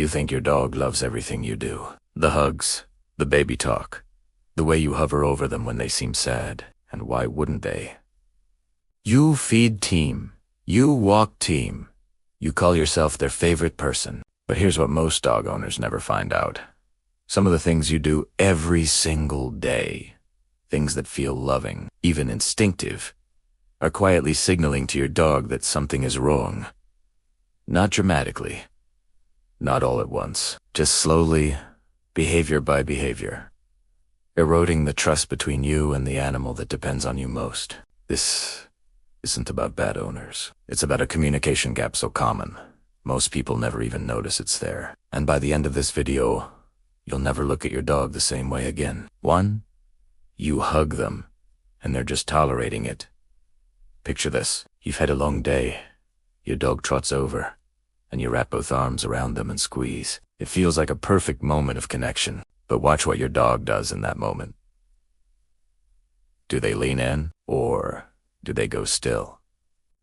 You think your dog loves everything you do. The hugs, the baby talk, the way you hover over them when they seem sad, and why wouldn't they? You feed team. You walk team. You call yourself their favorite person. But here's what most dog owners never find out. Some of the things you do every single day, things that feel loving, even instinctive, are quietly signaling to your dog that something is wrong. Not dramatically, not all at once, just slowly, behavior by behavior, eroding the trust between you and the animal that depends on you most. This isn't about bad owners. It's about a communication gap so common, most people never even notice it's there. And by the end of this video, you'll never look at your dog the same way again. 1. You hug them, and they're just tolerating it. Picture this. You've had a long day. Your dog trots over, and you wrap both arms around them and squeeze. It feels like a perfect moment of connection. But watch what your dog does in that moment. Do they lean in, or do they go still?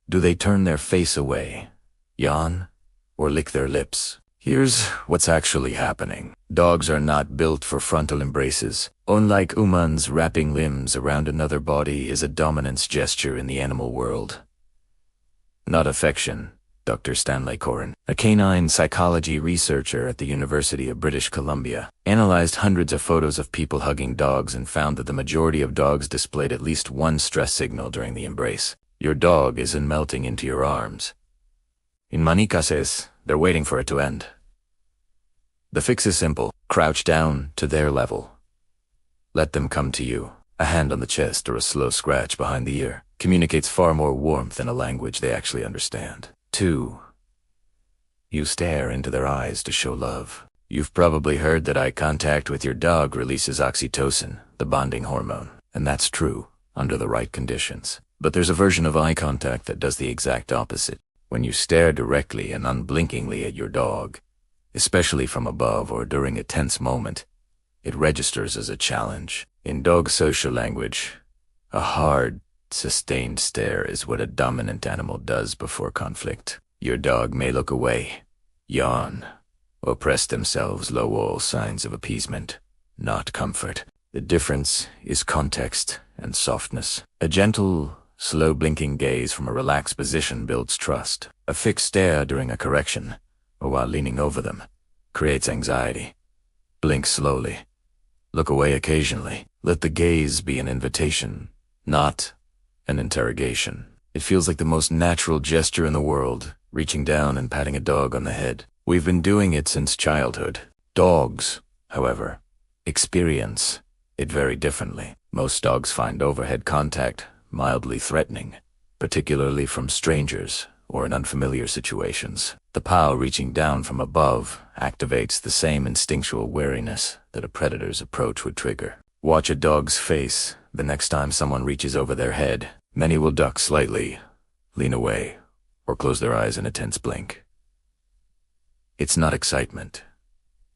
Do they turn their face away, yawn, or lick their lips? Here's what's actually happening. Dogs are not built for frontal embraces. Unlike humans, wrapping limbs around another body is a dominance gesture in the animal world. Not affection. Dr. Stanley Coren, a canine psychology researcher at the University of British Columbia, analyzed hundreds of photos of people hugging dogs and found that the majority of dogs displayed at least one stress signal during the embrace. Your dog isn't melting into your arms. In many cases, they're waiting for it to end. The fix is simple. Crouch down to their level. Let them come to you. A hand on the chest or a slow scratch behind the ear communicates far more warmth than a language they actually understand. 2. You stare into their eyes to show love. You've probably heard that eye contact with your dog releases oxytocin, the bonding hormone, and that's true under the right conditions. But there's a version of eye contact that does the exact opposite. When you stare directly and unblinkingly at your dog, especially from above or during a tense moment, it registers as a challenge. In dog social language, a hard, sustained stare is what a dominant animal does before conflict. Your dog may look away, yawn, or press themselves low, all signs of appeasement, not comfort. The difference is context and softness. A gentle, slow blinking gaze from a relaxed position builds trust. A fixed stare during a correction, or while leaning over them, creates anxiety. Blink slowly. Look away occasionally. Let the gaze be an invitation, not an interrogation. It feels like the most natural gesture in the world, reaching down and patting a dog on the head. We've been doing it since childhood. Dogs, however, experience it very differently. Most dogs find overhead contact mildly threatening, particularly from strangers or in unfamiliar situations. The paw reaching down from above activates the same instinctual wariness that a predator's approach would trigger. Watch a dog's face the next time someone reaches over their head. Many will duck slightly, lean away, or close their eyes in a tense blink. It's not excitement.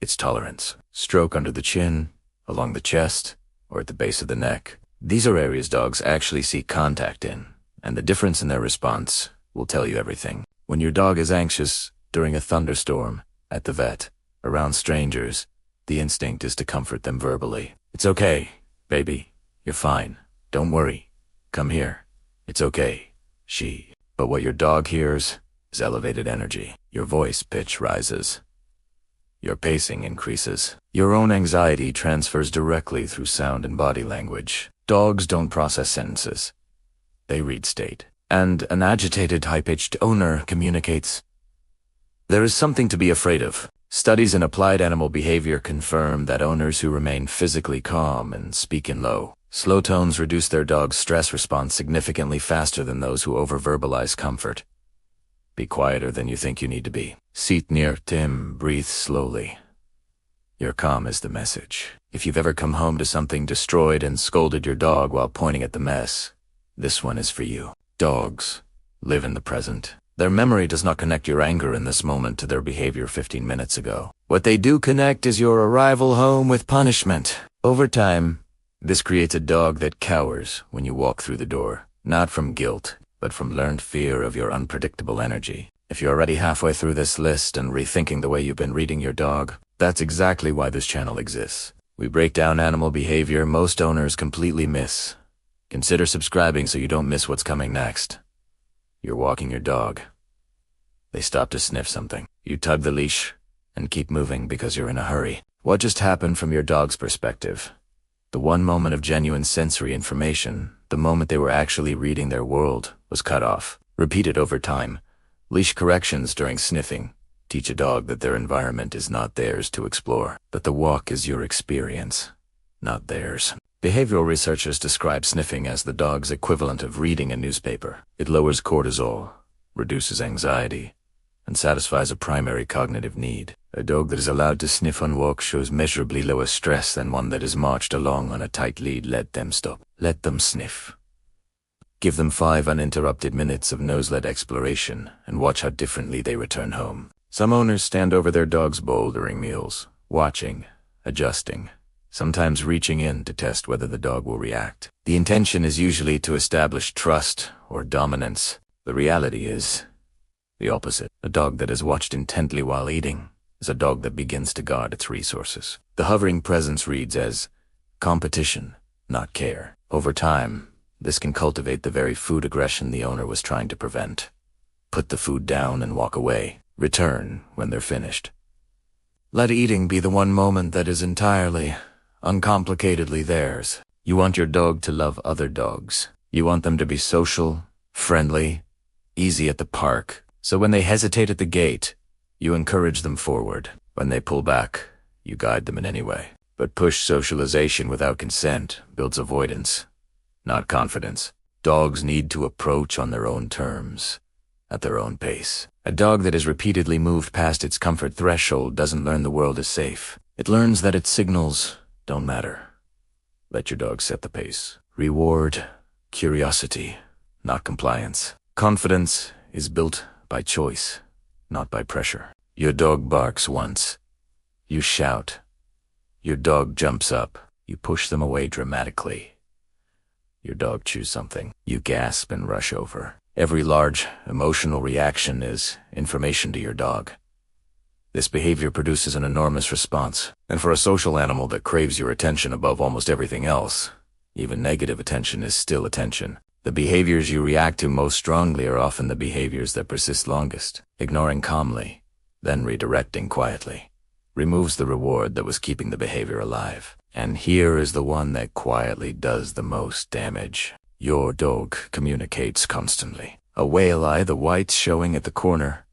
It's tolerance. Stroke under the chin, along the chest, or at the base of the neck. These are areas dogs actually seek contact in, and the difference in their response will tell you everything. When your dog is anxious during a thunderstorm, at the vet, around strangers, the instinct is to comfort them verbally. It's okay, baby. You're fine. Don't worry. Come here. It's okay. She. But what your dog hears is elevated energy. Your voice pitch rises. Your pacing increases. Your own anxiety transfers directly through sound and body language. Dogs don't process sentences. They read state. And an agitated, high-pitched owner communicates. There is something to be afraid of. Studies in applied animal behavior confirm that owners who remain physically calm and speak in low, slow tones reduce their dog's stress response significantly faster than those who over-verbalize comfort. Be quieter than you think you need to be. Sit near Tim, breathe slowly. Your calm is the message. If you've ever come home to something destroyed and scolded your dog while pointing at the mess, this one is for you. Dogs live in the present. Their memory does not connect your anger in this moment to their behavior 15 minutes ago. What they do connect is your arrival home with punishment. Over time, this creates a dog that cowers when you walk through the door, not from guilt, but from learned fear of your unpredictable energy. If you're already halfway through this list and rethinking the way you've been reading your dog, that's exactly why this channel exists. We break down animal behavior most owners completely miss. Consider subscribing so you don't miss what's coming next. You're walking your dog. They stop to sniff something. You tug the leash and keep moving because you're in a hurry. What just happened from your dog's perspective? The one moment of genuine sensory information, the moment they were actually reading their world, was cut off. Repeated over time. Leash corrections during sniffing teach a dog that their environment is not theirs to explore, that the walk is your experience, not theirs. Behavioral researchers describe sniffing as the dog's equivalent of reading a newspaper. It lowers cortisol, reduces anxiety, and satisfies a primary cognitive need. A dog that is allowed to sniff on walks shows measurably lower stress than one that is marched along on a tight lead. Let them stop. Let them sniff. Give them 5 uninterrupted minutes of nose-led exploration and watch how differently they return home. Some owners stand over their dog's bowl during meals, watching, adjusting, sometimes reaching in to test whether the dog will react. The intention is usually to establish trust or dominance. The reality is the opposite. A dog that is watched intently while eating is a dog that begins to guard its resources. The hovering presence reads as competition, not care. Over time, this can cultivate the very food aggression the owner was trying to prevent. Put the food down and walk away. Return when they're finished. Let eating be the one moment that is entirely, uncomplicatedly theirs. You want your dog to love other dogs. You want them to be social, friendly, easy at the park. So when they hesitate at the gate, you encourage them forward. When they pull back, you guide them in any way. But push socialization without consent builds avoidance, not confidence. Dogs need to approach on their own terms, at their own pace. A dog that is repeatedly moved past its comfort threshold doesn't learn the world is safe. It learns that its signals don't matter. Let your dog set the pace. Reward curiosity, not compliance. Confidence is built by choice, not by pressure. Your dog barks once. You shout. Your dog jumps up. You push them away dramatically. Your dog chews something. You gasp and rush over. Every large, emotional reaction is information to your dog. This behavior produces an enormous response, and for a social animal that craves your attention above almost everything else, even negative attention is still attention. The behaviors you react to most strongly are often the behaviors that persist longest. Ignoring calmly, then redirecting quietly, removes the reward that was keeping the behavior alive. And here is the one that quietly does the most damage. Your dog communicates constantly. A whale eye, the whites showing at the corner,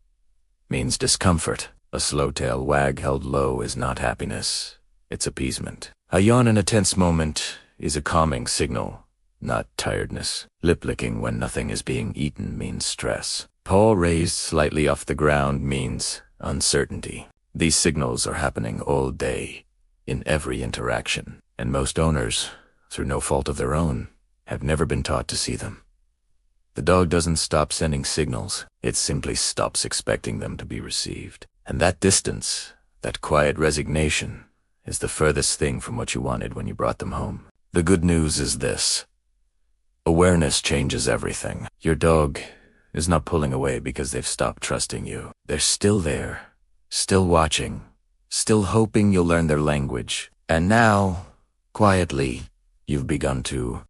means discomfort. A slow tail wag held low is not happiness, it's appeasement. A yawn in a tense moment is a calming signal, not tiredness. Lip licking when nothing is being eaten means stress. Paw raised slightly off the ground means uncertainty. These signals are happening all day, in every interaction, and most owners, through no fault of their own, have never been taught to see them. The dog doesn't stop sending signals, it simply stops expecting them to be received. And that distance, that quiet resignation, is the furthest thing from what you wanted when you brought them home. The good news is this. Awareness changes everything. Your dog is not pulling away because they've stopped trusting you. They're still there, still watching, still hoping you'll learn their language. And now, quietly, you've begun to